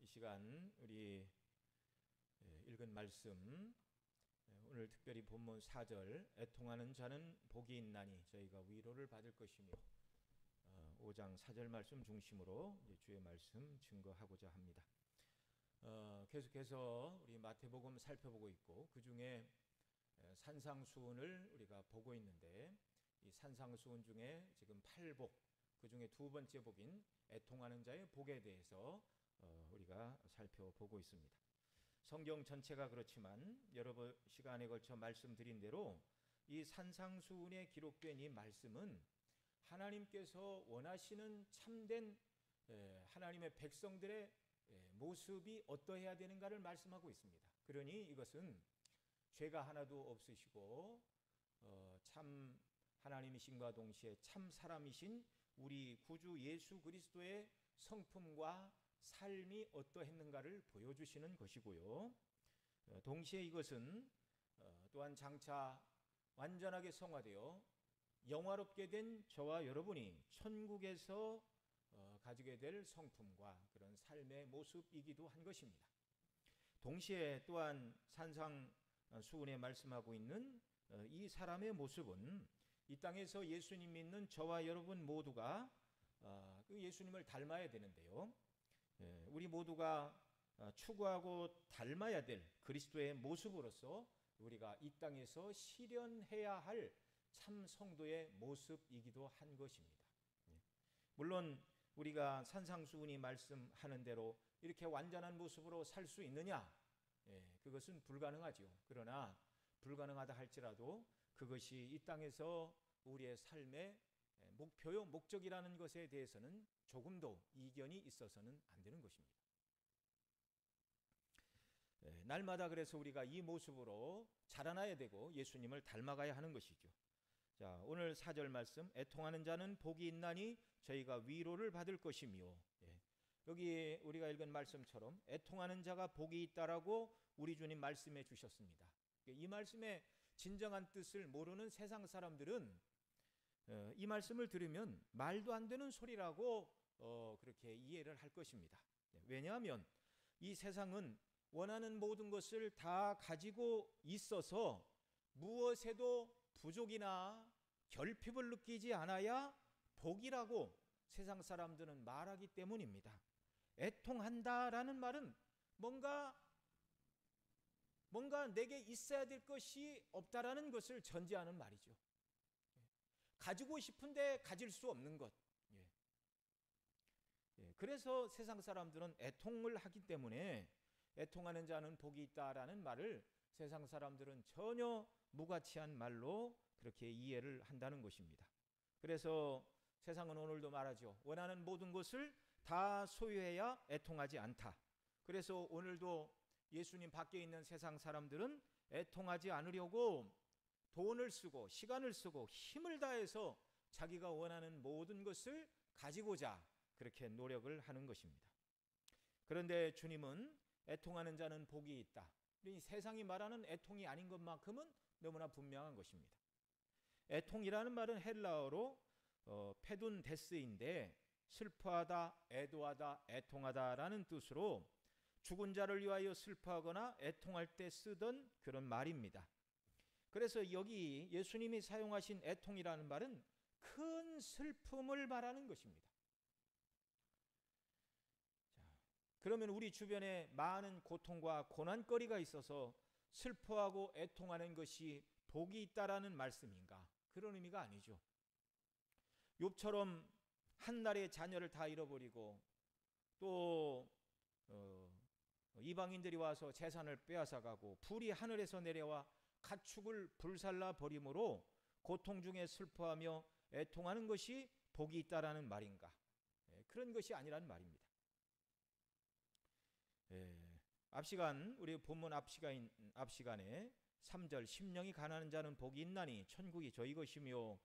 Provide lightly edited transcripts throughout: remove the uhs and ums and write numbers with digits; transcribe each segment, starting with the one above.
시간 우리 읽은 말씀, 오늘 특별히 본문 4절 애통하는 자는 복이 있나니 저희가 위로를 받을 것이며 5장 4절 말씀 중심으로 주의 말씀 증거하고자 합니다. 계속해서 우리 마태복음 살펴보고 있고 그 중에 산상수훈을 우리가 보고 있는데 이 산상수훈 중에 지금 8복, 그 중에 두 번째 복인 애통하는 자의 복에 대해서 우리가 살펴보고 있습니다. 성경 전체가 그렇지만 여러 시간에 걸쳐 말씀드린 대로 이 산상수훈에 기록된 이 말씀은 하나님께서 원하시는 참된 하나님의 백성들의 모습이 어떠해야 되는가를 말씀하고 있습니다. 그러니 이것은 죄가 하나도 없으시고 참 하나님이신과 동시에 참 사람이신 우리 구주 예수 그리스도의 성품과 삶이 어떠했는가를 보여주시는 것이고요. 동시에 이것은 또한 장차 완전하게 성화되어 영화롭게 된 저와 여러분이 천국에서 가지게 될 성품과 그런 삶의 모습이기도 한 것입니다. 동시에 또한 산상수훈에 말씀하고 있는 이 사람의 모습은 이 땅에서 예수님 믿는 저와 여러분 모두가 그 예수님을 닮아야 되는데요. 우리 모두가 추구하고 닮아야 될 그리스도의 모습으로서 우리가 이 땅에서 실현해야 할 참 성도의 모습이기도 한 것입니다. 물론 우리가 산상수훈이 말씀하는 대로 이렇게 완전한 모습으로 살 수 있느냐? 그것은 불가능하죠. 그러나 불가능하다 할지라도 그것이 이 땅에서 우리의 삶의 목표요, 목적이라는 것에 대해서는 조금도 이견이 있어서는 안 되는 것입니다. 날마다 그래서 우리가 이 모습으로 자라나야 되고 예수님을 닮아가야 하는 것이죠. 자, 오늘 4절 말씀, 애통하는 자는 복이 있나니 저희가 위로를 받을 것이며, 여기 우리가 읽은 말씀처럼 애통하는 자가 복이 있다라고 우리 주님 말씀해 주셨습니다. 이 말씀의 진정한 뜻을 모르는 세상 사람들은 이 말씀을 들으면 말도 안 되는 소리라고 그렇게 이해를 할 것입니다. 왜냐하면 이 세상은 원하는 모든 것을 다 가지고 있어서 무엇에도 부족이나 결핍을 느끼지 않아야 복이라고 세상 사람들은 말하기 때문입니다. 애통한다라는 말은 뭔가 내게 있어야 될 것이 없다라는 것을 전제하는 말이죠. 가지고 싶은데 가질 수 없는 것. 그래서 세상 사람들은 애통을 하기 때문에 애통하는 자는 복이 있다라는 말을 세상 사람들은 전혀 무가치한 말로 그렇게 이해를 한다는 것입니다. 그래서 세상은 오늘도 말하죠. 원하는 모든 것을 다 소유해야 애통하지 않다. 그래서 오늘도 예수님 밖에 있는 세상 사람들은 애통하지 않으려고 돈을 쓰고 시간을 쓰고 힘을 다해서 자기가 원하는 모든 것을 가지고자 그렇게 노력을 하는 것입니다. 그런데 주님은 애통하는 자는 복이 있다. 이 세상이 말하는 애통이 아닌 것만큼은 너무나 분명한 것입니다. 애통이라는 말은 헬라어로 페둔데스인데 슬퍼하다, 애도하다, 애통하다라는 뜻으로 죽은 자를 위하여 슬퍼하거나 애통할 때 쓰던 그런 말입니다. 그래서 여기 예수님이 사용하신 애통이라는 말은 큰 슬픔을 말하는 것입니다. 자, 그러면 우리 주변에 많은 고통과 고난거리가 있어서 슬퍼하고 애통하는 것이 복이 있다라는 말씀인가? 그런 의미가 아니죠. 욥처럼 한날에 자녀를 다 잃어버리고 또 이방인들이 와서 재산을 빼앗아가고 불이 하늘에서 내려와 가축을 불살라 버림으로 고통 중에 슬퍼하며 애통하는 것이 복이 있다라는 말인가? 그런 것이 아니라는 말입니다. 우리 본문 앞시간에 3절 심령이 가난한 자는 복이 있나니 천국이 저희 것이며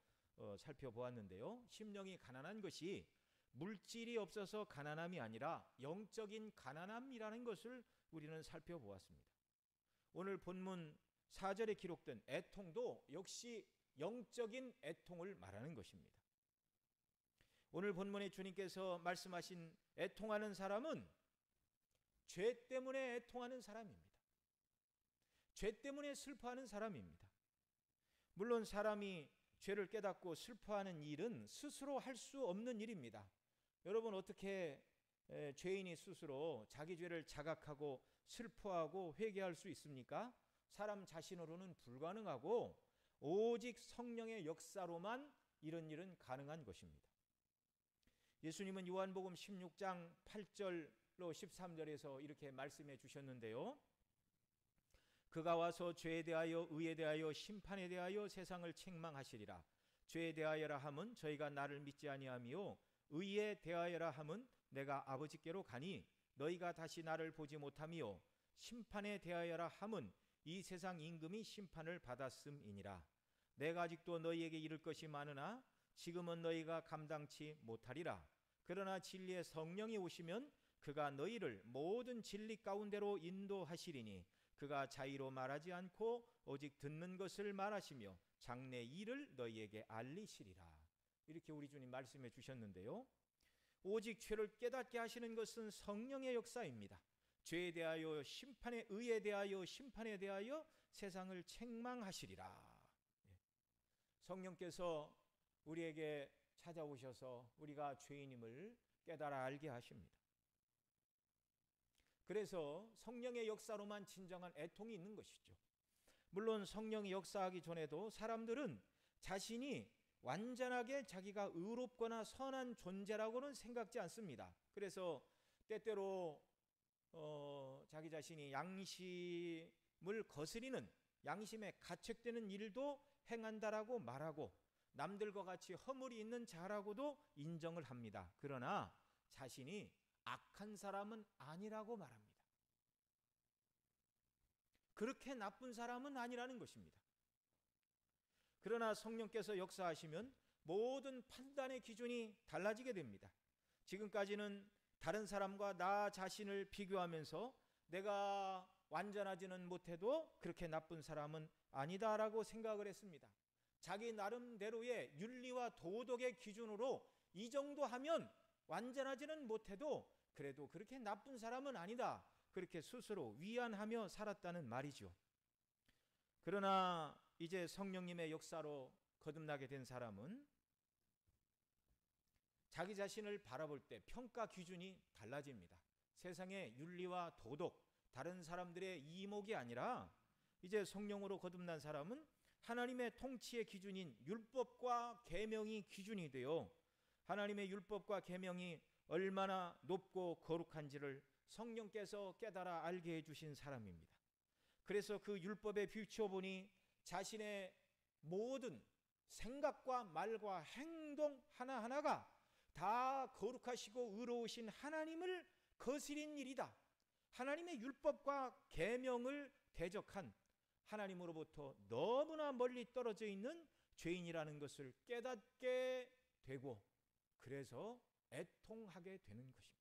살펴보았는데요. 심령이 가난한 것이 물질이 없어서 가난함이 아니라 영적인 가난함이라는 것을 우리는 살펴보았습니다. 오늘 본문 4절에 기록된 애통도 역시 영적인 애통을 말하는 것입니다. 오늘 본문에 주님께서 말씀하신 애통하는 사람은 죄 때문에 애통하는 사람입니다. 죄 때문에 슬퍼하는 사람입니다. 물론 사람이 죄를 깨닫고 슬퍼하는 일은 스스로 할 수 없는 일입니다. 여러분, 어떻게 죄인이 스스로 자기 죄를 자각하고 슬퍼하고 회개할 수 있습니까? 사람 자신으로는 불가능하고 오직 성령의 역사로만 이런 일은 가능한 것입니다. 예수님은 요한복음 16장 8절로 13절에서 이렇게 말씀해 주셨는데요. 그가 와서 죄에 대하여 의에 대하여 심판에 대하여 세상을 책망하시리라. 죄에 대하여라 함은 저희가 나를 믿지 아니하며 의에 대하여라 함은 내가 아버지께로 가니 너희가 다시 나를 보지 못하며 심판에 대하여라 함은 이 세상 임금이 심판을 받았음이니라. 내가 아직도 너희에게 이를 것이 많으나 지금은 너희가 감당치 못하리라. 그러나 진리의 성령이 오시면 그가 너희를 모든 진리 가운데로 인도하시리니 그가 자의로 말하지 않고 오직 듣는 것을 말하시며 장래 일을 너희에게 알리시리라. 이렇게 우리 주님 말씀해 주셨는데요. 오직 죄를 깨닫게 하시는 것은 성령의 역사입니다. 죄에 대하여 심판에 의에 대하여 심판에 대하여 세상을 책망하시리라. 성령께서 우리에게 찾아오셔서 우리가 죄인임을 깨달아 알게 하십니다. 그래서 성령의 역사로만 진정한 애통이 있는 것이죠. 물론 성령이 역사하기 전에도 사람들은 자신이 완전하게 자기가 의롭거나 선한 존재라고는 생각지 않습니다. 그래서 때때로 자기 자신이 양심을 거스리는, 양심에 가책되는 일도 행한다라고 말하고 남들과 같이 허물이 있는 자라고도 인정을 합니다. 그러나 자신이 악한 사람은 아니라고 말합니다. 그렇게 나쁜 사람은 아니라는 것입니다. 그러나 성령께서 역사하시면 모든 판단의 기준이 달라지게 됩니다. 지금까지는 다른 사람과 나 자신을 비교하면서 내가 완전하지는 못해도 그렇게 나쁜 사람은 아니다라고 생각을 했습니다. 자기 나름대로의 윤리와 도덕의 기준으로 이 정도 하면 완전하지는 못해도 그래도 그렇게 나쁜 사람은 아니다, 그렇게 스스로 위안하며 살았다는 말이죠. 그러나 이제 성령님의 역사로 거듭나게 된 사람은 자기 자신을 바라볼 때 평가 기준이 달라집니다. 세상의 윤리와 도덕, 다른 사람들의 이목이 아니라 이제 성령으로 거듭난 사람은 하나님의 통치의 기준인 율법과 계명이 기준이 되어 하나님의 율법과 계명이 얼마나 높고 거룩한지를 성령께서 깨달아 알게 해주신 사람입니다. 그래서 그 율법에 비추어보니 자신의 모든 생각과 말과 행동 하나하나가 다 거룩하시고 의로우신 하나님을 거스린 일이다. 하나님의 율법과 계명을 대적한 하나님으로부터 너무나 멀리 떨어져 있는 죄인이라는 것을 깨닫게 되고 그래서 애통하게 되는 것입니다.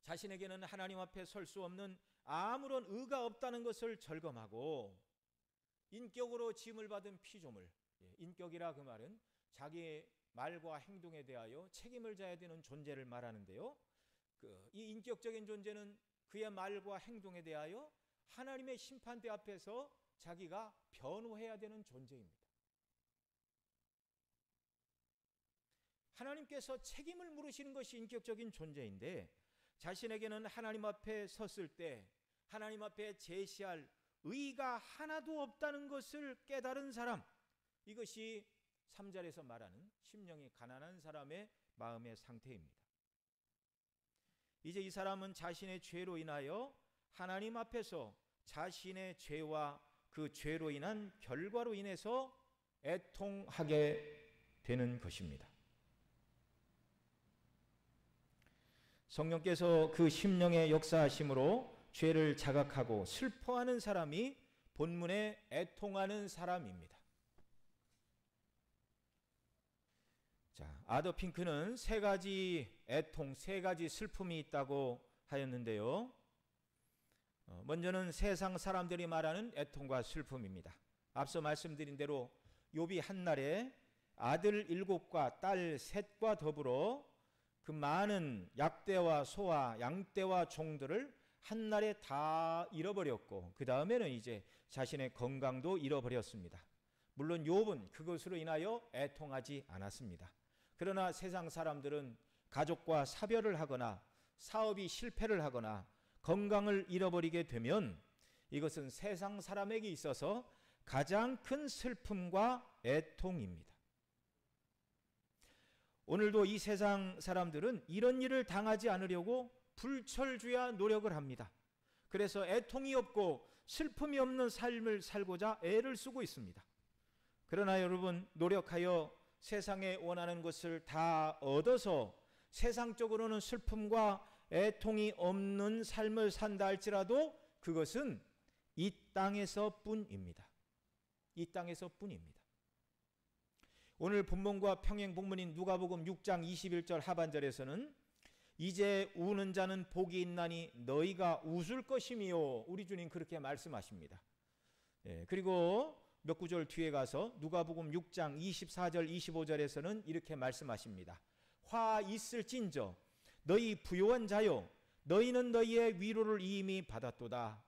자신에게는 하나님 앞에 설 수 없는 아무런 의가 없다는 것을 절감하고 인격으로 짐을 받은 피조물, 인격이라 그 말은 자기의 말과 행동에 대하여 책임을 져야 되는 존재를 말하는데요. 이 인격적인 존재는 그의 말과 행동에 대하여 하나님의 심판대 앞에서 자기가 변호해야 되는 존재입니다. 하나님께서 책임을 물으시는 것이 인격적인 존재인데 자신에게는 하나님 앞에 섰을 때 하나님 앞에 제시할 의가 하나도 없다는 것을 깨달은 사람, 이것이 3절에서 말하는 심령이 가난한 사람의 마음의 상태입니다. 이제 이 사람은 자신의 죄로 인하여 하나님 앞에서 자신의 죄와 그 죄로 인한 결과로 인해서 애통하게 되는 것입니다. 성령께서 그 심령의 역사하심으로 죄를 자각하고 슬퍼하는 사람이 본문에 애통하는 사람입니다. 자, 아더 핑크는 세 가지 애통, 세 가지 슬픔이 있다고 하였는데요. 먼저는 세상 사람들이 말하는 애통과 슬픔입니다. 앞서 말씀드린 대로 욥이 한날에 아들 7과 딸 3과 더불어 그 많은 약대와 소와 양떼와 종들을 한날에 다 잃어버렸고 그 다음에는 이제 자신의 건강도 잃어버렸습니다. 물론 욥은 그것으로 인하여 애통하지 않았습니다. 그러나 세상 사람들은 가족과 사별을 하거나 사업이 실패를 하거나 건강을 잃어버리게 되면 이것은 세상 사람에게 있어서 가장 큰 슬픔과 애통입니다. 오늘도 이 세상 사람들은 이런 일을 당하지 않으려고 불철주야 노력을 합니다. 그래서 애통이 없고 슬픔이 없는 삶을 살고자 애를 쓰고 있습니다. 그러나 여러분, 노력하여 세상에 원하는 것을 다 얻어서 세상적으로는 슬픔과 애통이 없는 삶을 산다 할지라도 그것은 이 땅에서 뿐입니다. 이 땅에서 뿐입니다. 오늘 본문과 평행 본문인 누가복음 6장 21절 하반절에서는 이제 우는 자는 복이 있나니 너희가 웃을 것이미요. 우리 주님 그렇게 말씀하십니다. 그리고 몇 구절 뒤에 가서 누가복음 6장 24절 25절에서는 이렇게 말씀하십니다. 화 있을진저 너희 부요한 자요 너희는 너희의 위로를 이미 받았도다.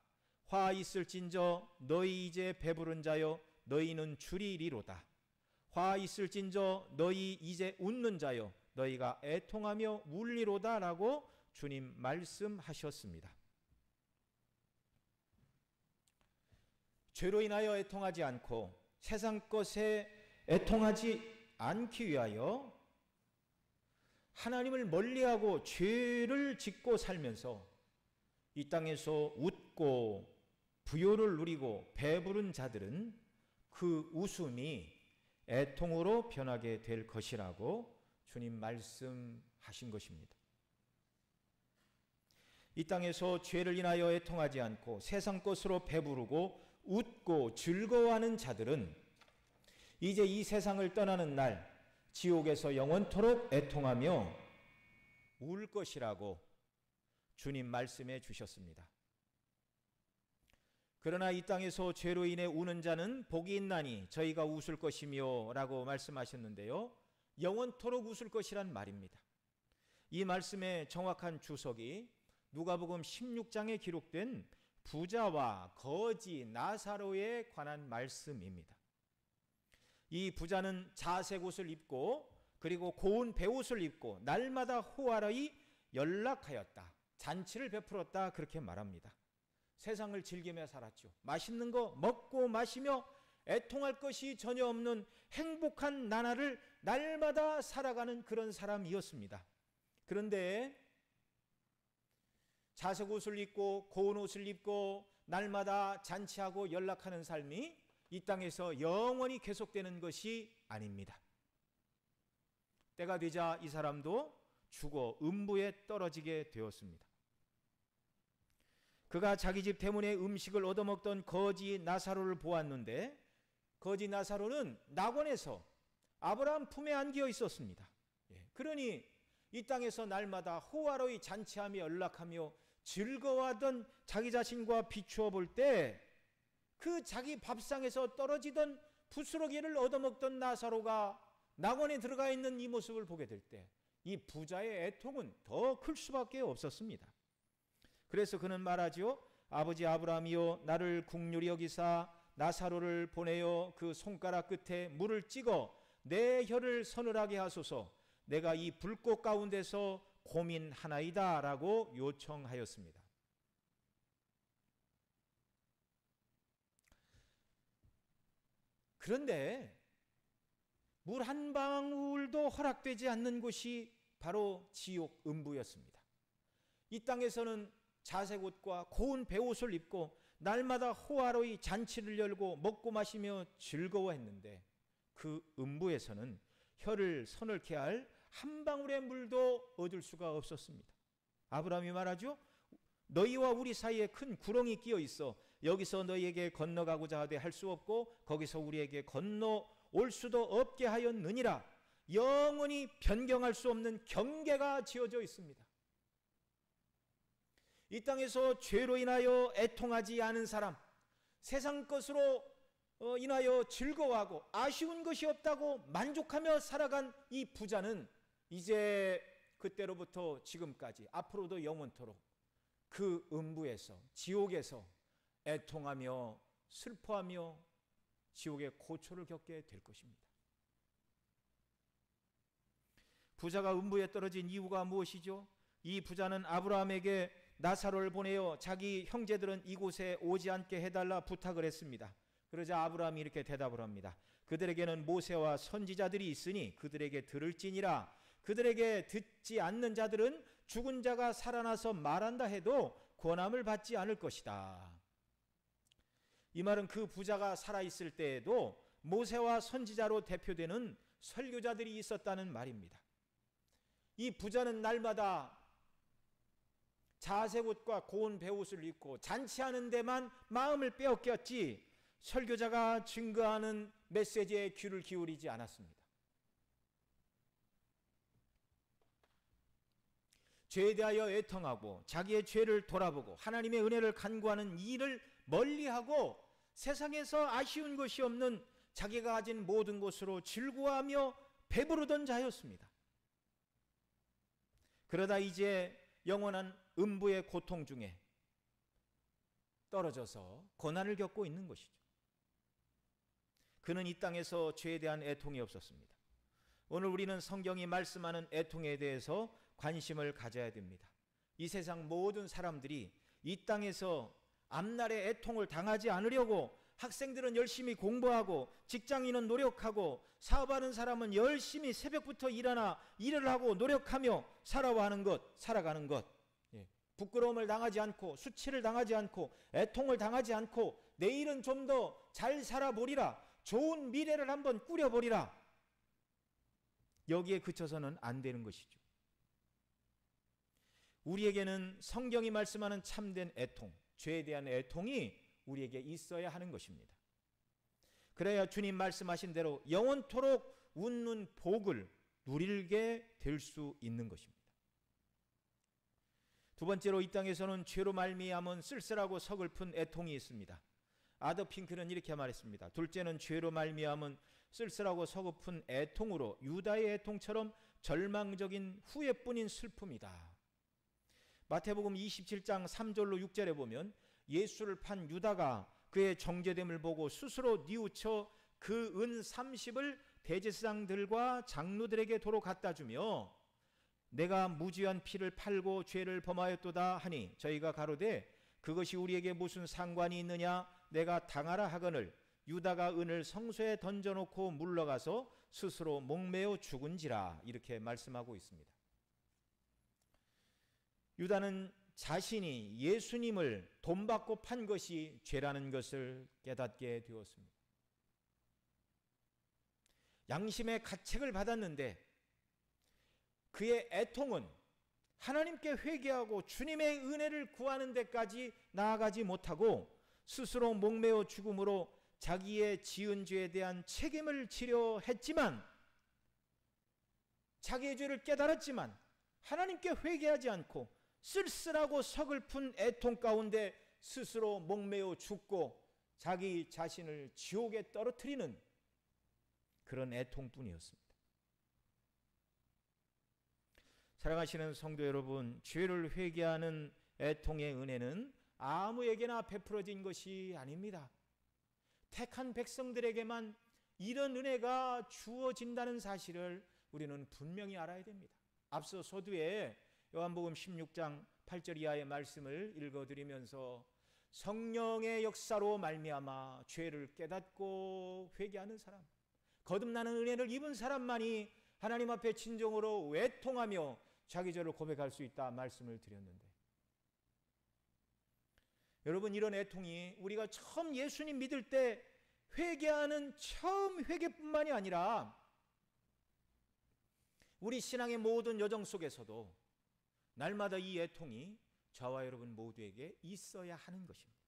화 있을진저 너희 이제 배부른 자요 너희는 줄이리로다. 화 있을진저 너희 이제 웃는 자요 너희가 애통하며 울리로다 라고 주님 말씀하셨습니다. 죄로 인하여 애통하지 않고 세상 것에 애통하지 않기 위하여 하나님을 멀리하고 죄를 짓고 살면서 이 땅에서 웃고 부요를 누리고 배부른 자들은 그 웃음이 애통으로 변하게 될 것이라고 주님 말씀하신 것입니다. 이 땅에서 죄를 인하여 애통하지 않고 세상 것으로 배부르고 웃고 즐거워하는 자들은 이제 이 세상을 떠나는 날 지옥에서 영원토록 애통하며 울 것이라고 주님 말씀해 주셨습니다. 그러나 이 땅에서 죄로 인해 우는 자는 복이 있나니 저희가 웃을 것이며 라고 말씀하셨는데요. 영원토록 웃을 것이란 말입니다. 이 말씀의 정확한 주석이 누가복음 16장에 기록된 부자와 거지 나사로에 관한 말씀입니다. 이 부자는 자색 옷을 입고 그리고 고운 베옷을 입고 날마다 호화로이 연락하였다. 잔치를 베풀었다. 그렇게 말합니다. 세상을 즐기며 살았죠. 맛있는 거 먹고 마시며 애통할 것이 전혀 없는 행복한 나날을 날마다 살아가는 그런 사람이었습니다. 그런데 자색 옷을 입고 고운 옷을 입고 날마다 잔치하고 연락하는 삶이 이 땅에서 영원히 계속되는 것이 아닙니다. 때가 되자 이 사람도 죽어 음부에 떨어지게 되었습니다. 그가 자기 집 대문에 음식을 얻어먹던 거지 나사로를 보았는데 거지 나사로는 낙원에서 아브라함 품에 안겨 있었습니다. 그러니 이 땅에서 날마다 호화로이 잔치하며 연락하며 즐거워하던 자기 자신과 비추어 볼 때 그 자기 밥상에서 떨어지던 부스러기를 얻어먹던 나사로가 낙원에 들어가 있는 이 모습을 보게 될 때 이 부자의 애통은 더 클 수밖에 없었습니다. 그래서 그는 말하죠. 아버지 아브라함이여 나를 긍휼히 여기사 나사로를 보내어 그 손가락 끝에 물을 찍어 내 혀를 서늘하게 하소서. 내가 이 불꽃 가운데서 고민하나이다 라고 요청하였습니다. 그런데 물 한 방울도 허락되지 않는 곳이 바로 지옥 음부였습니다. 이 땅에서는 자색 옷과 고운 베옷을 입고 날마다 호화로이 잔치를 열고 먹고 마시며 즐거워했는데 그 음부에서는 혀를 서늘케 할 한 방울의 물도 얻을 수가 없었습니다. 아브라함이 말하죠. 너희와 우리 사이에 큰 구렁이 끼어 있어 여기서 너희에게 건너가고자 하되 할 수 없고 거기서 우리에게 건너올 수도 없게 하였느니라. 영원히 변경할 수 없는 경계가 지어져 있습니다. 이 땅에서 죄로 인하여 애통하지 않은 사람, 세상 것으로 인하여 즐거워하고 아쉬운 것이 없다고 만족하며 살아간 이 부자는 이제 그때로부터 지금까지 앞으로도 영원토록 그 음부에서, 지옥에서 애통하며 슬퍼하며 지옥의 고초를 겪게 될 것입니다. 부자가 음부에 떨어진 이유가 무엇이죠? 이 부자는 아브라함에게 나사로를 보내어 자기 형제들은 이곳에 오지 않게 해달라 부탁을 했습니다. 그러자 아브라함이 이렇게 대답을 합니다. 그들에게는 모세와 선지자들이 있으니 그들에게 들을지니라. 그들에게 듣지 않는 자들은 죽은 자가 살아나서 말한다 해도 권함을 받지 않을 것이다. 이 말은 그 부자가 살아있을 때에도 모세와 선지자로 대표되는 설교자들이 있었다는 말입니다. 이 부자는 날마다 자색 옷과 고운 베옷을 입고 잔치하는 데만 마음을 빼앗겼지 설교자가 증거하는 메시지에 귀를 기울이지 않았습니다. 죄에 대하여 애통하고 자기의 죄를 돌아보고 하나님의 은혜를 간구하는 일을 멀리하고 세상에서 아쉬운 것이 없는 자기가 가진 모든 것으로 즐거워하며 배부르던 자였습니다. 그러다 이제 영원한 음부의 고통 중에 떨어져서 고난을 겪고 있는 것이죠. 그는 이 땅에서 죄에 대한 애통이 없었습니다. 오늘 우리는 성경이 말씀하는 애통에 대해서 관심을 가져야 됩니다. 이 세상 모든 사람들이 이 땅에서 앞날의 애통을 당하지 않으려고 학생들은 열심히 공부하고 직장인은 노력하고 사업하는 사람은 열심히 새벽부터 일어나 일을 하고 노력하며 살아가는 것, 부끄러움을 당하지 않고 수치를 당하지 않고 애통을 당하지 않고 내일은 좀 더 잘 살아보리라, 좋은 미래를 한번 꾸려보리라, 여기에 그쳐서는 안 되는 것이죠. 우리에게는 성경이 말씀하는 참된 애통, 죄에 대한 애통이 우리에게 있어야 하는 것입니다. 그래야 주님 말씀하신 대로 영원토록 웃는 복을 누리게 될 수 있는 것입니다. 두 번째로 이 땅에서는 죄로 말미암은 쓸쓸하고 서글픈 애통이 있습니다. 아더 핑크는 이렇게 말했습니다. 둘째는 죄로 말미암은 쓸쓸하고 서글픈 애통으로 유다의 애통처럼 절망적인 후회뿐인 슬픔이다. 마태복음 27장 3절로 6절에 보면 예수를 판 유다가 그의 정죄됨을 보고 스스로 뉘우쳐 그 은 30을 대제사장들과 장로들에게 도로 갖다 주며 내가 무죄한 피를 팔고 죄를 범하였도다 하니 저희가 가로되 그것이 우리에게 무슨 상관이 있느냐, 내가 당하라 하거늘 유다가 은을 성소에 던져놓고 물러가서 스스로 목매어 죽은지라, 이렇게 말씀하고 있습니다. 유다는 자신이 예수님을 돈 받고 판 것이 죄라는 것을 깨닫게 되었습니다. 양심의 가책을 받았는데 그의 애통은 하나님께 회개하고 주님의 은혜를 구하는 데까지 나아가지 못하고 스스로 목매어 죽음으로 자기의 지은 죄에 대한 책임을 지려 했지만, 자기의 죄를 깨달았지만 하나님께 회개하지 않고 쓸쓸하고 서글픈 애통 가운데 스스로 목매어 죽고 자기 자신을 지옥에 떨어뜨리는 그런 애통뿐이었습니다. 사랑하시는 성도 여러분, 죄를 회개하는 애통의 은혜는 아무에게나 베풀어진 것이 아닙니다. 택한 백성들에게만 이런 은혜가 주어진다는 사실을 우리는 분명히 알아야 됩니다. 앞서 서두에 요한복음 16장 8절 이하의 말씀을 읽어드리면서 성령의 역사로 말미암아 죄를 깨닫고 회개하는 사람, 거듭나는 은혜를 입은 사람만이 하나님 앞에 진정으로 외통하며 자기 죄를 고백할 수 있다 말씀을 드렸는데, 여러분, 이런 애통이 우리가 처음 예수님 믿을 때 회개하는 처음 회개뿐만이 아니라 우리 신앙의 모든 여정 속에서도 날마다 이 애통이 저와 여러분 모두에게 있어야 하는 것입니다.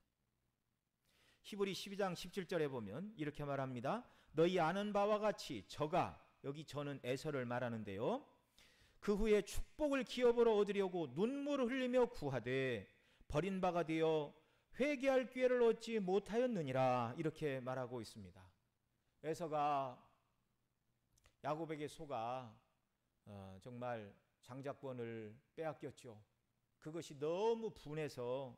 히브리 12장 17절에 보면 이렇게 말합니다. 너희 아는 바와 같이 저가, 여기 저는 에서를 말하는데요, 그 후에 축복을 기업으로 얻으려고 눈물을 흘리며 구하되 버린 바가 되어 회개할 기회를 얻지 못하였느니라, 이렇게 말하고 있습니다. 에서가 야곱에게 속아 정말 장자권을 빼앗겼죠. 그것이 너무 분해서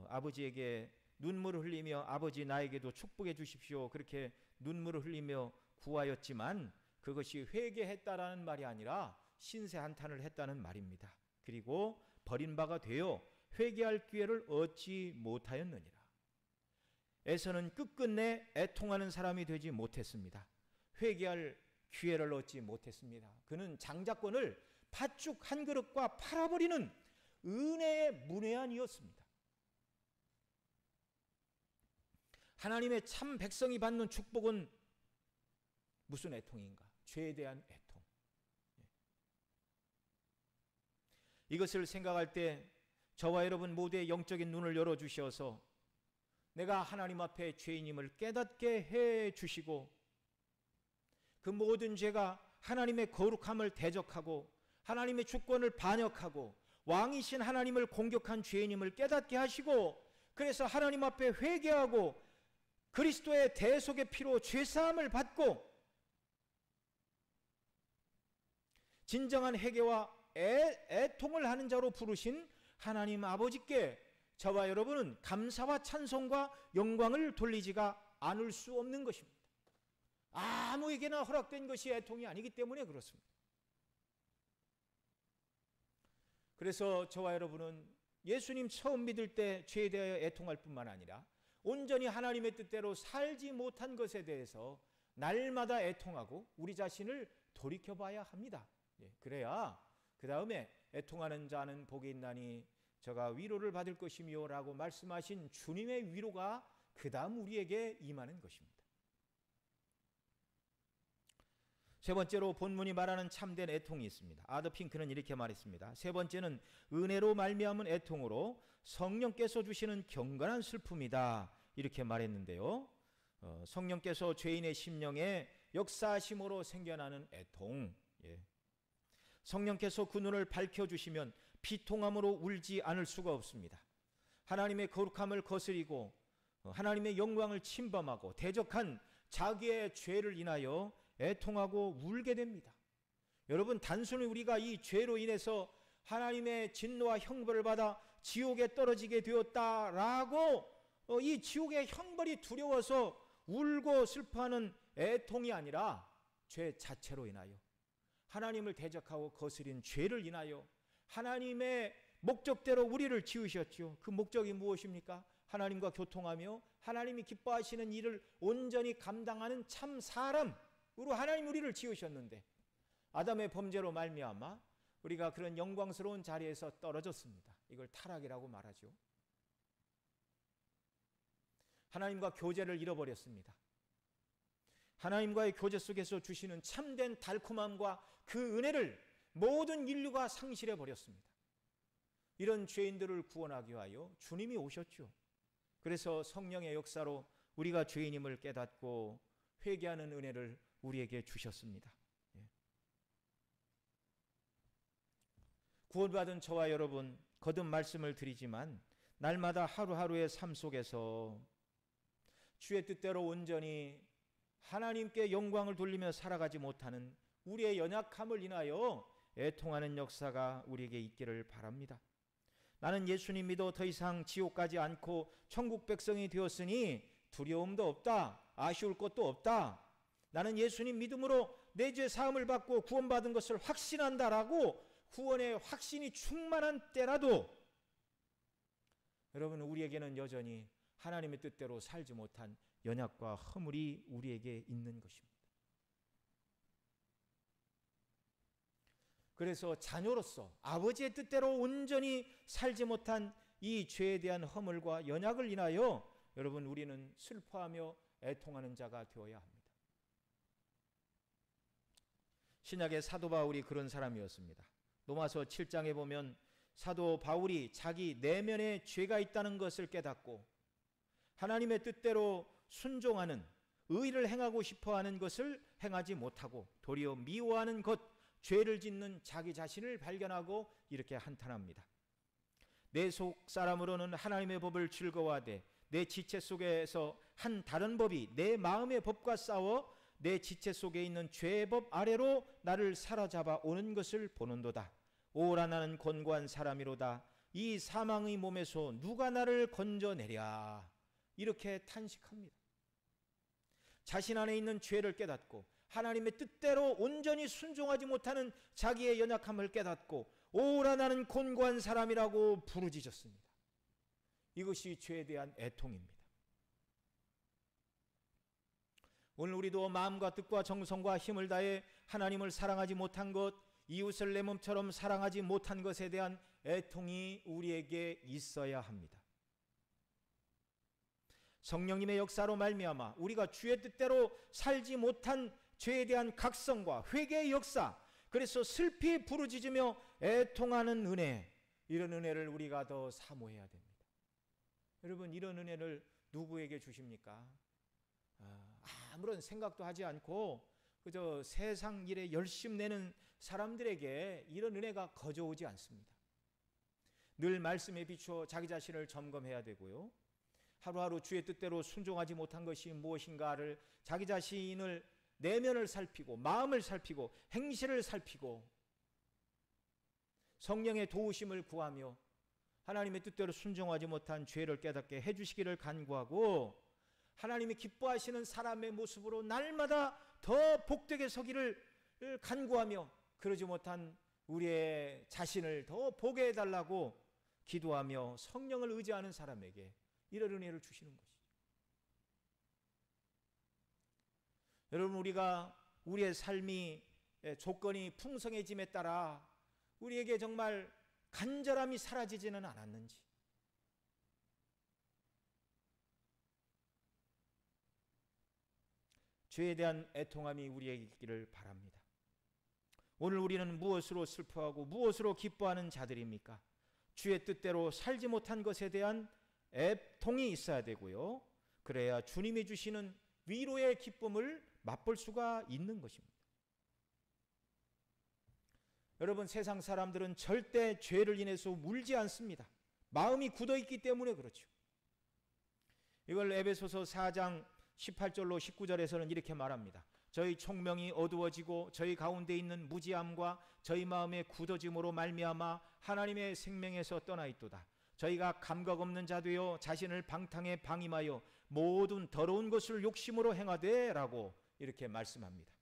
아버지에게 눈물을 흘리며 아버지 나에게도 축복해 주십시오. 그렇게 눈물을 흘리며 구하였지만 그것이 회개했다라는 말이 아니라 신세 한탄을 했다는 말입니다. 그리고 버린 바가 되어 회개할 기회를 얻지 못하였느니라. 에서는 끝끝내 애통하는 사람이 되지 못했습니다. 회개할 기회를 얻지 못했습니다. 그는 장자권을 팥죽 한 그릇과 팔아버리는 은혜의 문외한이었습니다. 하나님의 참 백성이 받는 축복은 무슨 애통인가? 죄에 대한 애통. 이것을 생각할 때 저와 여러분 모두의 영적인 눈을 열어주셔서 내가 하나님 앞에 죄인임을 깨닫게 해주시고 그 모든 죄가 하나님의 거룩함을 대적하고 하나님의 주권을 반역하고 왕이신 하나님을 공격한 죄인임을 깨닫게 하시고 그래서 하나님 앞에 회개하고 그리스도의 대속의 피로 죄사함을 받고 진정한 회개와 애통을 하는 자로 부르신 하나님 아버지께 저와 여러분은 감사와 찬송과 영광을 돌리지가 않을 수 없는 것입니다. 아무에게나 허락된 것이 애통이 아니기 때문에 그렇습니다. 그래서 저와 여러분은 예수님 처음 믿을 때 죄에 대하여 애통할 뿐만 아니라 온전히 하나님의 뜻대로 살지 못한 것에 대해서 날마다 애통하고 우리 자신을 돌이켜봐야 합니다. 그래야 그 다음에 애통하는 자는 복이 있나니 저가 위로를 받을 것이며 라고 말씀하신 주님의 위로가 그 다음 우리에게 임하는 것입니다. 세 번째로 본문이 말하는 참된 애통이 있습니다. 아더 핑크는 이렇게 말했습니다. 세 번째는 은혜로 말미암은 애통으로 성령께서 주시는 경건한 슬픔이다. 이렇게 말했는데요. 성령께서 죄인의 심령에 역사하심으로 생겨나는 애통. 성령께서 그 눈을 밝혀주시면 비통함으로 울지 않을 수가 없습니다. 하나님의 거룩함을 거스리고 하나님의 영광을 침범하고 대적한 자기의 죄를 인하여 애통하고 울게 됩니다. 여러분, 단순히 우리가 이 죄로 인해서 하나님의 진노와 형벌을 받아 지옥에 떨어지게 되었다라고 이 지옥의 형벌이 두려워서 울고 슬퍼하는 애통이 아니라 죄 자체로 인하여 하나님을 대적하고 거스린 죄를 인하여 하나님의 목적대로 우리를 지으셨죠. 그 목적이 무엇입니까? 하나님과 교통하며 하나님이 기뻐하시는 일을 온전히 감당하는 참 사람으로 하나님 우리를 지으셨는데 아담의 범죄로 말미암아 우리가 그런 영광스러운 자리에서 떨어졌습니다. 이걸 타락이라고 말하죠. 하나님과 교제를 잃어버렸습니다. 하나님과의 교제 속에서 주시는 참된 달콤함과 그 은혜를 모든 인류가 상실해 버렸습니다. 이런 죄인들을 구원하기 위하여 주님이 오셨죠. 그래서 성령의 역사로 우리가 죄인임을 깨닫고 회개하는 은혜를 우리에게 주셨습니다. 구원받은 저와 여러분, 거듭 말씀을 드리지만 날마다 하루하루의 삶 속에서 주의 뜻대로 온전히 하나님께 영광을 돌리며 살아가지 못하는 우리의 연약함을 인하여 애통하는 역사가 우리에게 있기를 바랍니다. 나는 예수님 믿어 더 이상 지옥 가지 않고 천국 백성이 되었으니 두려움도 없다. 아쉬울 것도 없다. 나는 예수님 믿음으로 내 죄 사함을 받고 구원받은 것을 확신한다라고 구원의 확신이 충만한 때라도 여러분, 우리에게는 여전히 하나님의 뜻대로 살지 못한 연약과 허물이 우리에게 있는 것입니다. 그래서 자녀로서 아버지의 뜻대로 온전히 살지 못한 이 죄에 대한 허물과 연약을 인하여 여러분, 우리는 슬퍼하며 애통하는 자가 되어야 합니다. 신약의 사도 바울이 그런 사람이었습니다. 로마서 7장에 보면 사도 바울이 자기 내면에 죄가 있다는 것을 깨닫고 하나님의 뜻대로 순종하는 의를 행하고 싶어하는 것을 행하지 못하고 도리어 미워하는 것, 죄를 짓는 자기 자신을 발견하고 이렇게 한탄합니다. 내 속 사람으로는 하나님의 법을 즐거워하되 내 지체 속에서 한 다른 법이 내 마음의 법과 싸워 내 지체 속에 있는 죄법 아래로 나를 사로잡아 오는 것을 보는도다. 오라 나는 곤고한 사람이로다. 이 사망의 몸에서 누가 나를 건져내랴. 이렇게 탄식합니다. 자신 안에 있는 죄를 깨닫고 하나님의 뜻대로 온전히 순종하지 못하는 자기의 연약함을 깨닫고 오라 나는 곤고한 사람이라고 부르짖었습니다. 이것이 죄에 대한 애통입니다. 오늘 우리도 마음과 뜻과 정성과 힘을 다해 하나님을 사랑하지 못한 것, 이웃을 내 몸처럼 사랑하지 못한 것에 대한 애통이 우리에게 있어야 합니다. 성령님의 역사로 말미암아 우리가 주의 뜻대로 살지 못한 죄에 대한 각성과 회개의 역사, 그래서 슬피 부르짖으며 애통하는 은혜, 이런 은혜를 우리가 더 사모해야 됩니다. 여러분, 이런 은혜를 누구에게 주십니까? 아무런 생각도 하지 않고 그저 세상 일에 열심 내는 사람들에게 이런 은혜가 거저오지 않습니다. 늘 말씀에 비추어 자기 자신을 점검해야 되고요. 하루하루 주의 뜻대로 순종하지 못한 것이 무엇인가를 자기 자신을 내면을 살피고 마음을 살피고 행실을 살피고 성령의 도우심을 구하며 하나님의 뜻대로 순종하지 못한 죄를 깨닫게 해주시기를 간구하고 하나님이 기뻐하시는 사람의 모습으로 날마다 더 복되게 서기를 간구하며 그러지 못한 우리의 자신을 더 보게 해달라고 기도하며 성령을 의지하는 사람에게 이런 은혜를 주시는 것이죠. 여러분, 우리가 우리의 삶이 조건이 풍성해짐에 따라 우리에게 정말 간절함이 사라지지는 않았는지, 죄에 대한 애통함이 우리에게 있기를 바랍니다. 오늘 우리는 무엇으로 슬퍼하고 무엇으로 기뻐하는 자들입니까? 주의 뜻대로 살지 못한 것에 대한 애통이 있어야 되고요. 그래야 주님이 주시는 위로의 기쁨을 맛볼 수가 있는 것입니다. 여러분, 세상 사람들은 절대 죄를 인해서 울지 않습니다. 마음이 굳어있기 때문에 그렇죠. 이걸 에베소서 4장 18절로 19절에서는 이렇게 말합니다. 저희 총명이 어두워지고 저희 가운데 있는 무지함과 저희 마음의 굳어짐으로 말미암아 하나님의 생명에서 떠나 있도다. 저희가 감각 없는 자 되어 자신을 방탕에 방임하여 모든 더러운 것을 욕심으로 행하되 라고 이렇게 말씀합니다.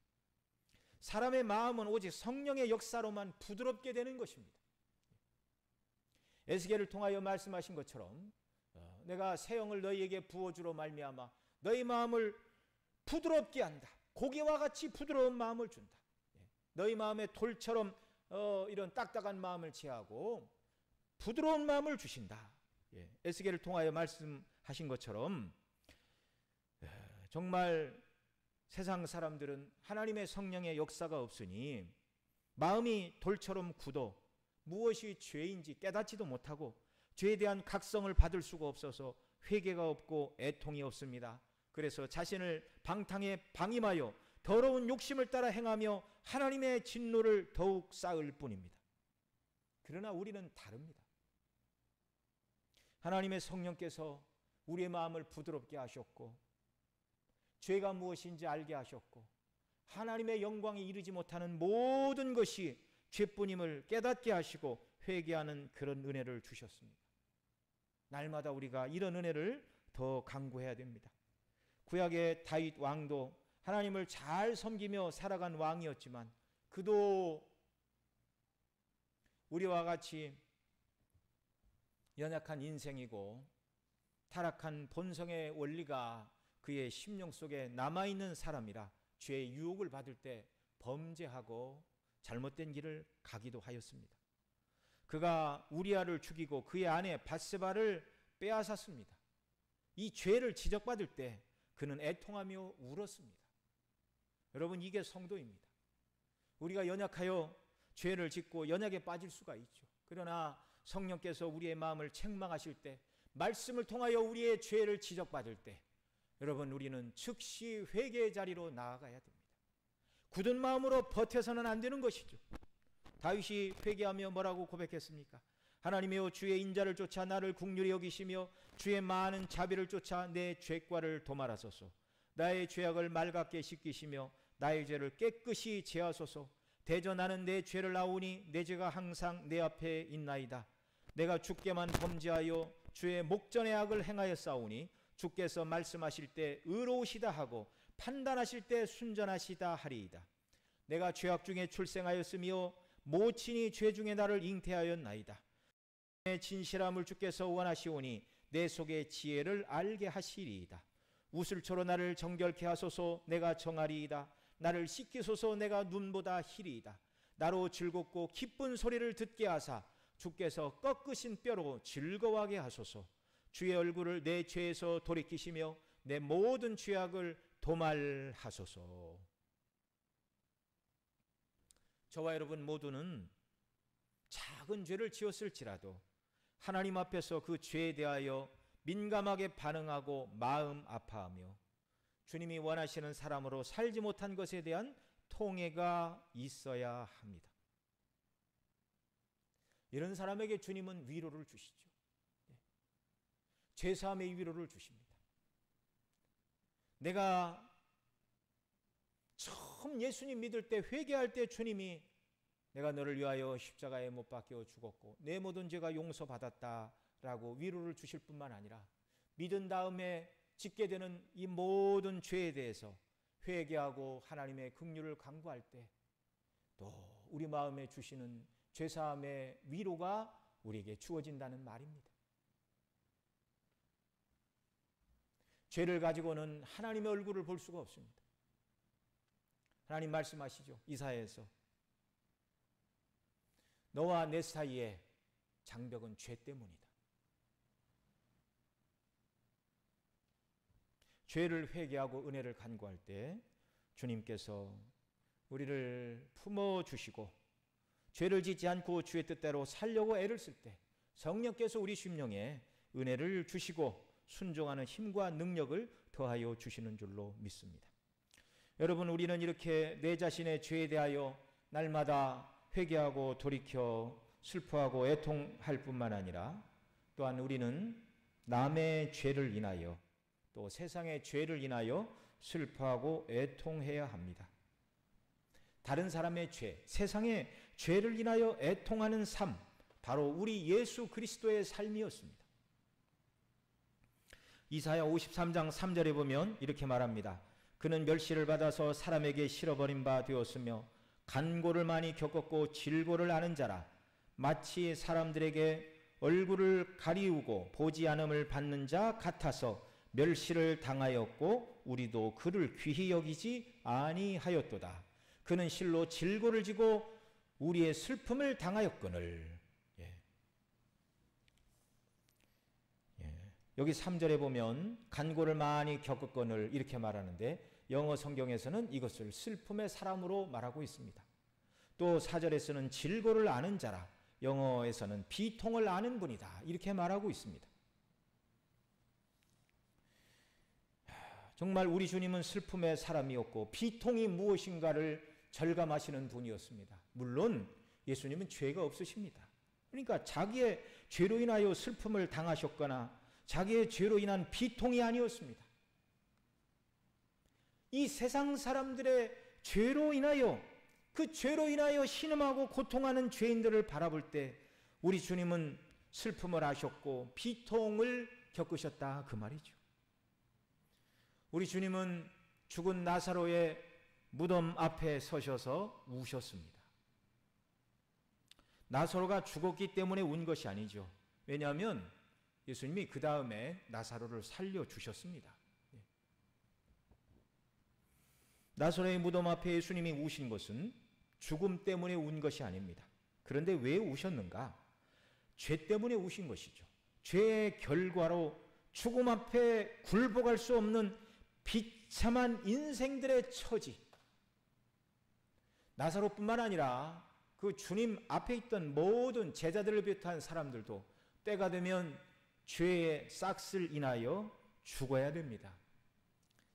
사람의 마음은 오직 성령의 역사로만 부드럽게 되는 것입니다. 에스겔을 통하여 말씀하신 것처럼 내가 새 영을 너희에게 부어주러 말미암아 너희 마음을 부드럽게 한다. 고기와 같이 부드러운 마음을 준다. 너희 마음에 돌처럼 이런 딱딱한 마음을 제하고 부드러운 마음을 주신다. 에스겔을 통하여 말씀하신 것처럼 정말 세상 사람들은 하나님의 성령의 역사가 없으니 마음이 돌처럼 굳어 무엇이 죄인지 깨닫지도 못하고 죄에 대한 각성을 받을 수가 없어서 회개가 없고 애통이 없습니다. 그래서 자신을 방탕에 방임하여 더러운 욕심을 따라 행하며 하나님의 진노를 더욱 쌓을 뿐입니다. 그러나 우리는 다릅니다. 하나님의 성령께서 우리의 마음을 부드럽게 하셨고 죄가 무엇인지 알게 하셨고 하나님의 영광에 이르지 못하는 모든 것이 죄뿐임을 깨닫게 하시고 회개하는 그런 은혜를 주셨습니다. 날마다 우리가 이런 은혜를 더 강구해야 됩니다. 구약의 다윗 왕도 하나님을 잘 섬기며 살아간 왕이었지만 그도 우리와 같이 연약한 인생이고 타락한 본성의 원리가 그의 심령 속에 남아있는 사람이라 죄의 유혹을 받을 때 범죄하고 잘못된 길을 가기도 하였습니다. 그가 우리아를 죽이고 그의 아내 밧세바를 빼앗았습니다. 이 죄를 지적받을 때 그는 애통하며 울었습니다. 여러분, 이게 성도입니다. 우리가 연약하여 죄를 짓고 연약에 빠질 수가 있죠. 그러나 성령께서 우리의 마음을 책망하실 때, 말씀을 통하여 우리의 죄를 지적받을 때 여러분, 우리는 즉시 회개의 자리로 나아가야 됩니다. 굳은 마음으로 버텨서는 안 되는 것이죠. 다윗이 회개하며 뭐라고 고백했습니까? 하나님이여, 주의 인자를 쫓아 나를 긍휼히 여기시며 주의 많은 자비를 쫓아 내 죄과를 도말하소서. 나의 죄악을 맑게 씻기시며 나의 죄를 깨끗이 제하소서. 대저 나는 내 죄를 아오니 내 죄가 항상 내 앞에 있나이다. 내가 주께만 범죄하여 주의 목전의 악을 행하여 싸우니 주께서 말씀하실 때 의로우시다 하고 판단하실 때 순전하시다 하리이다. 내가 죄악 중에 출생하였으며 모친이 죄 중에 나를 잉태하였나이다. 내 진실함을 주께서 원하시오니 내 속의 지혜를 알게 하시리이다. 우슬초로 나를 정결케 하소서. 내가 정하리이다. 나를 씻기소서. 내가 눈보다 희리이다. 나로 즐겁고 기쁜 소리를 듣게 하사 주께서 꺾으신 뼈로 즐거워하게 하소서. 주의 얼굴을 내 죄에서 돌이키시며 내 모든 죄악을 도말하소서. 저와 여러분 모두는 작은 죄를 지었을지라도 하나님 앞에서 그 죄에 대하여 민감하게 반응하고 마음 아파하며 주님이 원하시는 사람으로 살지 못한 것에 대한 통회가 있어야 합니다. 이런 사람에게 주님은 위로를 주시죠. 죄사함의 위로를 주십니다. 내가 처음 예수님 믿을 때, 회개할 때 주님이 내가 너를 위하여 십자가에 못 박혀 죽었고 내 모든 죄가 용서받았다라고 위로를 주실 뿐만 아니라 믿은 다음에 짓게 되는 이 모든 죄에 대해서 회개하고 하나님의 긍휼을 간구할 때 또 우리 마음에 주시는 죄사함의 위로가 우리에게 주어진다는 말입니다. 죄를 가지고는 하나님의 얼굴을 볼 수가 없습니다. 하나님 말씀하시죠. 이사야에서 너와 내 사이에 장벽은 죄 때문이다. 죄를 회개하고 은혜를 간구할 때 주님께서 우리를 품어주시고 죄를 짓지 않고 주의 뜻대로 살려고 애를 쓸 때 성령께서 우리 심령에 은혜를 주시고 순종하는 힘과 능력을 더하여 주시는 줄로 믿습니다. 여러분, 우리는 이렇게 내 자신의 죄에 대하여 날마다 회개하고 돌이켜 슬퍼하고 애통할 뿐만 아니라 또한 우리는 남의 죄를 인하여 또 세상의 죄를 인하여 슬퍼하고 애통해야 합니다. 다른 사람의 죄, 세상의 죄를 인하여 애통하는 삶, 바로 우리 예수 그리스도의 삶이었습니다. 이사야 53장 3절에 보면 이렇게 말합니다. 그는 멸시를 받아서 사람에게 실어버린 바 되었으며 간고를 많이 겪었고 질고를 아는 자라. 마치 사람들에게 얼굴을 가리우고 보지 않음을 받는 자 같아서 멸시를 당하였고 우리도 그를 귀히 여기지 아니하였도다. 그는 실로 질고를 지고 우리의 슬픔을 당하였거늘. 여기 3절에 보면 간고를 많이 겪었거늘 이렇게 말하는데 영어 성경에서는 이것을 슬픔의 사람으로 말하고 있습니다. 또 4절에서는 질고를 아는 자라, 영어에서는 비통을 아는 분이다 이렇게 말하고 있습니다. 정말 우리 주님은 슬픔의 사람이었고 비통이 무엇인가를 절감하시는 분이었습니다. 물론 예수님은 죄가 없으십니다. 그러니까 자기의 죄로 인하여 슬픔을 당하셨거나 자기의 죄로 인한 비통이 아니었습니다. 이 세상 사람들의 죄로 인하여, 그 죄로 인하여 신음하고 고통하는 죄인들을 바라볼 때 우리 주님은 슬픔을 하셨고 비통을 겪으셨다 그 말이죠. 우리 주님은 죽은 나사로의 무덤 앞에 서셔서 우셨습니다. 나사로가 죽었기 때문에 운 것이 아니죠. 왜냐하면 예수님이 그 다음에 나사로를 살려주셨습니다. 나사로의 무덤 앞에 예수님이 우신 것은 죽음 때문에 운 것이 아닙니다. 그런데 왜 우셨는가? 죄 때문에 우신 것이죠. 죄의 결과로 죽음 앞에 굴복할 수 없는 비참한 인생들의 처지, 나사로뿐만 아니라 그 주님 앞에 있던 모든 제자들을 비롯한 사람들도 때가 되면 죄의 싹을 인하여 죽어야 됩니다.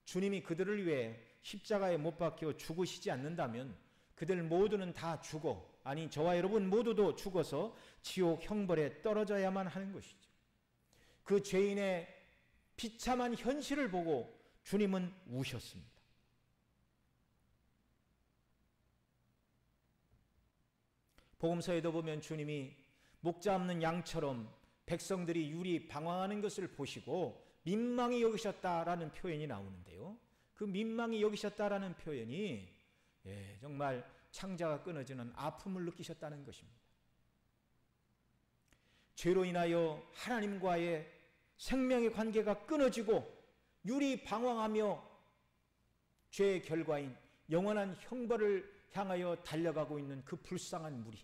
주님이 그들을 위해 십자가에 못 박혀 죽으시지 않는다면 그들 모두는 다 죽어, 아니 저와 여러분 모두도 죽어서 지옥 형벌에 떨어져야만 하는 것이죠. 그 죄인의 비참한 현실을 보고 주님은 우셨습니다. 복음서에도 보면 주님이 목자 없는 양처럼 백성들이 유리 방황하는 것을 보시고 민망히 여기셨다라는 표현이 나오는데요. 그 민망히 여기셨다라는 표현이 정말 창자가 끊어지는 아픔을 느끼셨다는 것입니다. 죄로 인하여 하나님과의 생명의 관계가 끊어지고 유리 방황하며 죄의 결과인 영원한 형벌을 향하여 달려가고 있는 그 불쌍한 무리,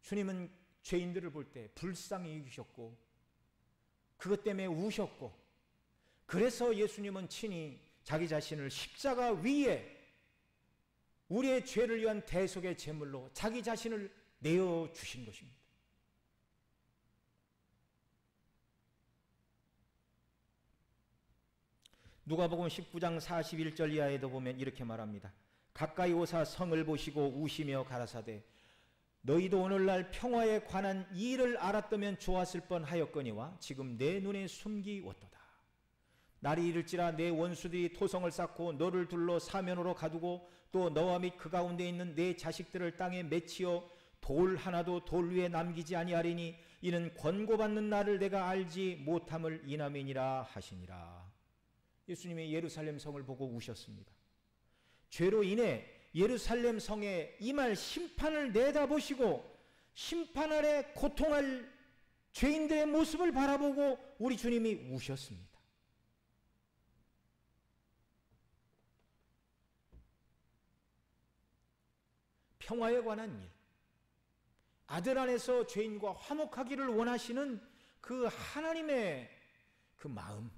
주님은 죄인들을 볼 때 불쌍히 여기셨고 그것 때문에 우셨고, 그래서 예수님은 친히 자기 자신을 십자가 위에 우리의 죄를 위한 대속의 제물로 자기 자신을 내어주신 것입니다. 누가복음 19장 41절 이하에도 보면 이렇게 말합니다. 가까이 오사 성을 보시고 우시며 가라사대 너희도 오늘날 평화에 관한 이 일을 알았다면 좋았을 뻔하였거니와 지금 내 눈에 숨기웠도다. 날이 이를지라 내 원수들이 토성을 쌓고 너를 둘러 사면으로 가두고 또 너와 및 그 가운데 있는 내 자식들을 땅에 맺히어 돌 하나도 돌 위에 남기지 아니하리니 이는 권고받는 날을 내가 알지 못함을 인함이니라 하시니라. 예수님이 예루살렘 성을 보고 우셨습니다. 죄로 인해 예루살렘 성에 임할 심판을 내다보시고 심판 아래 고통할 죄인들의 모습을 바라보고 우리 주님이 우셨습니다. 평화에 관한 일, 아들 안에서 죄인과 화목하기를 원하시는 그 하나님의 그 마음,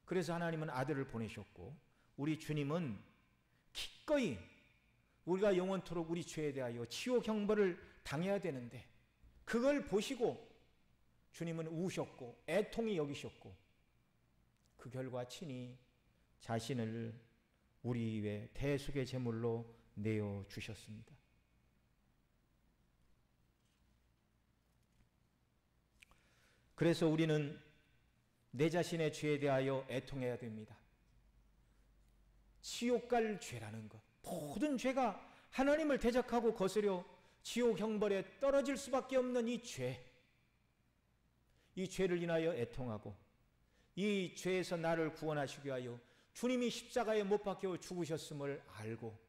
그래서 하나님은 아들을 보내셨고 우리 주님은 기꺼이 우리가 영원토록 우리 죄에 대하여 지옥 형벌을 당해야 되는데 그걸 보시고 주님은 우셨고 애통히 여기셨고 그 결과 친히 자신을 우리 위에 대속의 제물로 내어주셨습니다. 그래서 우리는 내 자신의 죄에 대하여 애통해야 됩니다. 지옥 갈 죄라는 것, 모든 죄가 하나님을 대적하고 거스려 지옥 형벌에 떨어질 수밖에 없는 이 죄, 이 죄를 인하여 애통하고 이 죄에서 나를 구원하시기 위하여 주님이 십자가에 못 박혀 죽으셨음을 알고,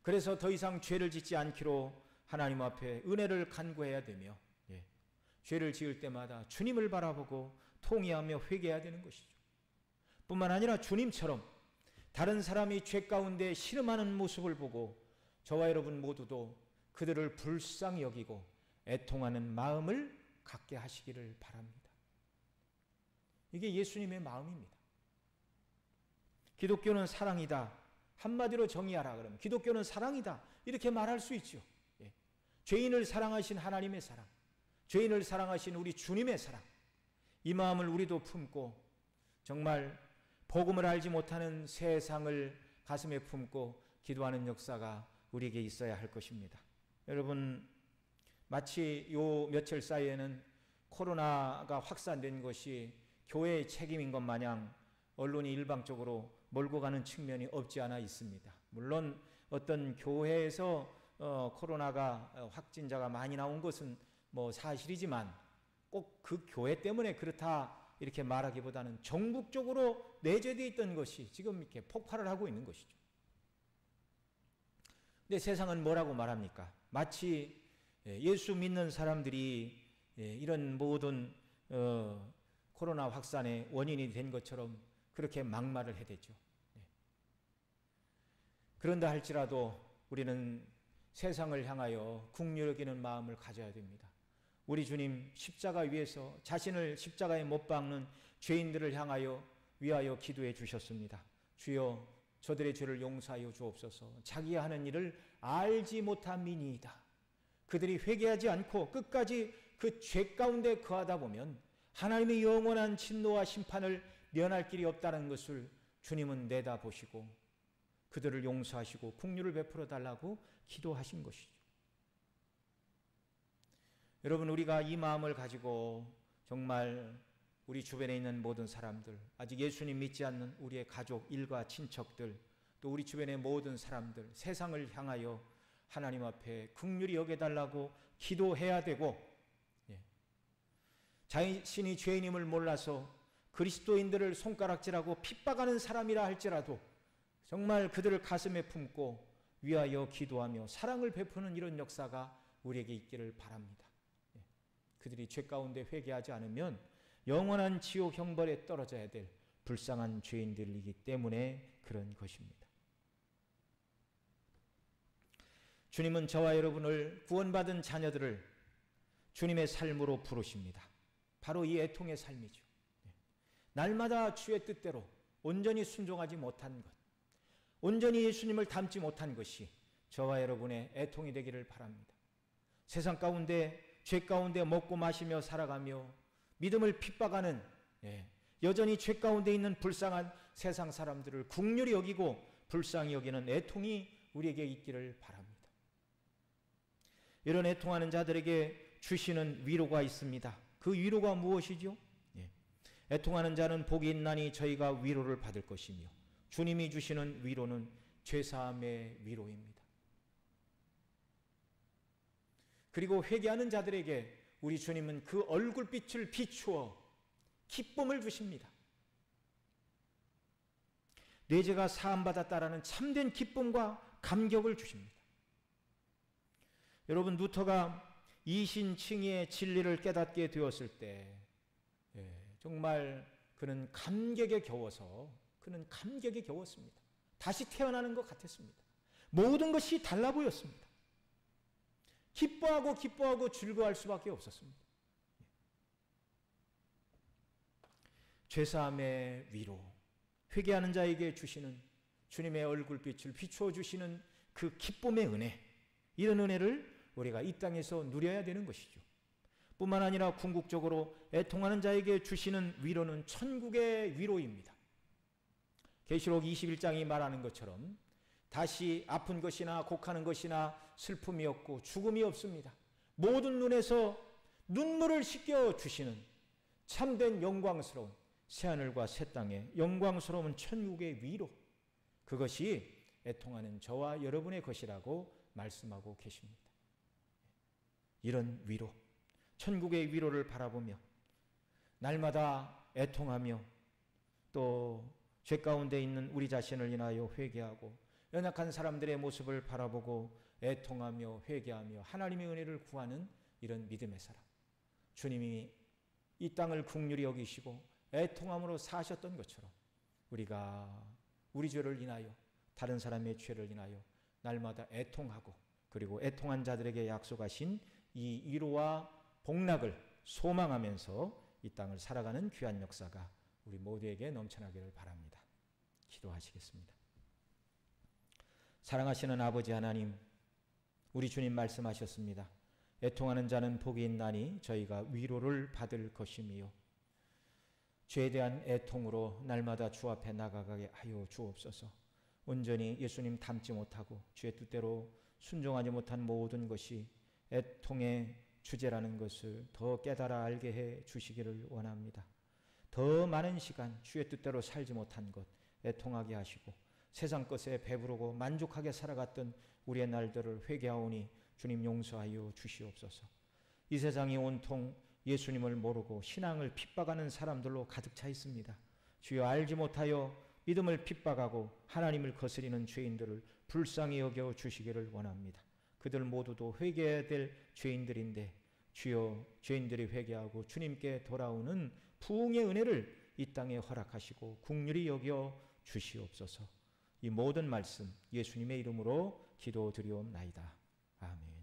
그래서 더 이상 죄를 짓지 않기로 하나님 앞에 은혜를 간구해야 되며 죄를 지을 때마다 주님을 바라보고 통회하며 회개해야 되는 것이죠. 뿐만 아니라 주님처럼 다른 사람이 죄 가운데 신음하는 모습을 보고 저와 여러분 모두도 그들을 불쌍히 여기고 애통하는 마음을 갖게 하시기를 바랍니다. 이게 예수님의 마음입니다. 기독교는 사랑이다. 한마디로 정의하라 그러면 기독교는 사랑이다. 이렇게 말할 수 있죠. 죄인을 사랑하신 하나님의 사랑, 죄인을 사랑하신 우리 주님의 사랑, 이 마음을 우리도 품고 정말 복음을 알지 못하는 세상을 가슴에 품고 기도하는 역사가 우리에게 있어야 할 것입니다. 여러분, 마치 요 며칠 사이에는 코로나가 확산된 것이 교회의 책임인 것 마냥 언론이 일방적으로 몰고 가는 측면이 없지 않아 있습니다. 물론 어떤 교회에서 코로나가 확진자가 많이 나온 것은 뭐 사실이지만 꼭 그 교회 때문에 그렇다 이렇게 말하기보다는 전국적으로 내재되어 있던 것이 지금 이렇게 폭발을 하고 있는 것이죠. 근데 세상은 뭐라고 말합니까? 마치 예수 믿는 사람들이 이런 모든 코로나 확산의 원인이 된 것처럼 그렇게 막말을 해대죠. 그런다 할지라도 우리는 세상을 향하여 긍휼히 여기는 마음을 가져야 됩니다. 우리 주님 십자가 위에서 자신을 십자가에 못 박는 죄인들을 향하여 위하여 기도해 주셨습니다. 주여 저들의 죄를 용서하여 주옵소서. 자기가 하는 일을 알지 못함이니이다. 그들이 회개하지 않고 끝까지 그 죄 가운데 거하다 보면 하나님의 영원한 진노와 심판을 면할 길이 없다는 것을 주님은 내다보시고 그들을 용서하시고 긍휼을 베풀어 달라고 기도하신 것이죠. 여러분, 우리가 이 마음을 가지고 정말 우리 주변에 있는 모든 사람들, 아직 예수님 믿지 않는 우리의 가족, 일가, 친척들, 또 우리 주변의 모든 사람들, 세상을 향하여 하나님 앞에 긍휼히 여겨달라고 기도해야 되고, 자신이 죄인임을 몰라서 그리스도인들을 손가락질하고 핍박하는 사람이라 할지라도 정말 그들을 가슴에 품고 위하여 기도하며 사랑을 베푸는 이런 역사가 우리에게 있기를 바랍니다. 그들이 죄 가운데 회개하지 않으면 영원한 지옥 형벌에 떨어져야 될 불쌍한 죄인들이기 때문에 그런 것입니다. 주님은 저와 여러분을 구원받은 자녀들을 주님의 삶으로 부르십니다. 바로 이 애통의 삶이죠. 날마다 주의 뜻대로 온전히 순종하지 못한 것, 온전히 예수님을 닮지 못한 것이 저와 여러분의 애통이 되기를 바랍니다. 세상 가운데 죄 가운데 먹고 마시며 살아가며 믿음을 핍박하는, 여전히 죄 가운데 있는 불쌍한 세상 사람들을 긍휼히 여기고 불쌍히 여기는 애통이 우리에게 있기를 바랍니다. 이런 애통하는 자들에게 주시는 위로가 있습니다. 그 위로가 무엇이죠? 애통하는 자는 복이 있나니 저희가 위로를 받을 것이며, 주님이 주시는 위로는 죄사함의 위로입니다. 그리고 회개하는 자들에게 우리 주님은 그 얼굴빛을 비추어 기쁨을 주십니다. 내 죄가 사함받았다라는 참된 기쁨과 감격을 주십니다. 여러분, 루터가 이신칭의의 진리를 깨닫게 되었을 때 정말 그는 감격에 겨웠습니다. 다시 태어나는 것 같았습니다. 모든 것이 달라 보였습니다. 기뻐하고 즐거워할 수밖에 없었습니다. 죄사함의 위로, 회개하는 자에게 주시는 주님의 얼굴빛을 비추어 주시는 그 기쁨의 은혜, 이런 은혜를 우리가 이 땅에서 누려야 되는 것이죠. 뿐만 아니라 궁극적으로 애통하는 자에게 주시는 위로는 천국의 위로입니다. 계시록 21장이 말하는 것처럼 다시 아픈 것이나 곡하는 것이나 슬픔이 없고 죽음이 없습니다. 모든 눈에서 눈물을 씻겨 주시는 참된 영광스러운 새하늘과 새 땅의 영광스러운 천국의 위로, 그것이 애통하는 저와 여러분의 것이라고 말씀하고 계십니다. 이런 위로, 천국의 위로를 바라보며 날마다 애통하며 또 죄 가운데 있는 우리 자신을 인하여 회개하고 연약한 사람들의 모습을 바라보고 애통하며 회개하며 하나님의 은혜를 구하는 이런 믿음의 사람, 주님이 이 땅을 긍휼히 여기시고 애통함으로 사셨던 것처럼 우리가 우리 죄를 인하여, 다른 사람의 죄를 인하여 날마다 애통하고, 그리고 애통한 자들에게 약속하신 이 위로와 복락을 소망하면서 이 땅을 살아가는 귀한 역사가 우리 모두에게 넘쳐나기를 바랍니다. 기도하시겠습니다. 사랑하시는 아버지 하나님, 우리 주님 말씀하셨습니다. 애통하는 자는 복이 있나니 저희가 위로를 받을 것이며, 죄에 대한 애통으로 날마다 주 앞에 나아가게 하여 주옵소서. 온전히 예수님 닮지 못하고 주의 뜻대로 순종하지 못한 모든 것이 애통의 주제라는 것을 더 깨달아 알게 해 주시기를 원합니다. 더 많은 시간 주의 뜻대로 살지 못한 것 애통하게 하시고, 세상 것에 배부르고 만족하게 살아갔던 우리의 날들을 회개하오니 주님 용서하여 주시옵소서. 이 세상이 온통 예수님을 모르고 신앙을 핍박하는 사람들로 가득 차 있습니다. 주여, 알지 못하여 믿음을 핍박하고 하나님을 거스리는 죄인들을 불쌍히 여겨 주시기를 원합니다. 그들 모두도 회개해야 될 죄인들인데 주여, 죄인들이 회개하고 주님께 돌아오는 부흥의 은혜를 이 땅에 허락하시고 긍휼히 여겨 주시옵소서. 이 모든 말씀 예수님의 이름으로 기도드리옵나이다. 아멘.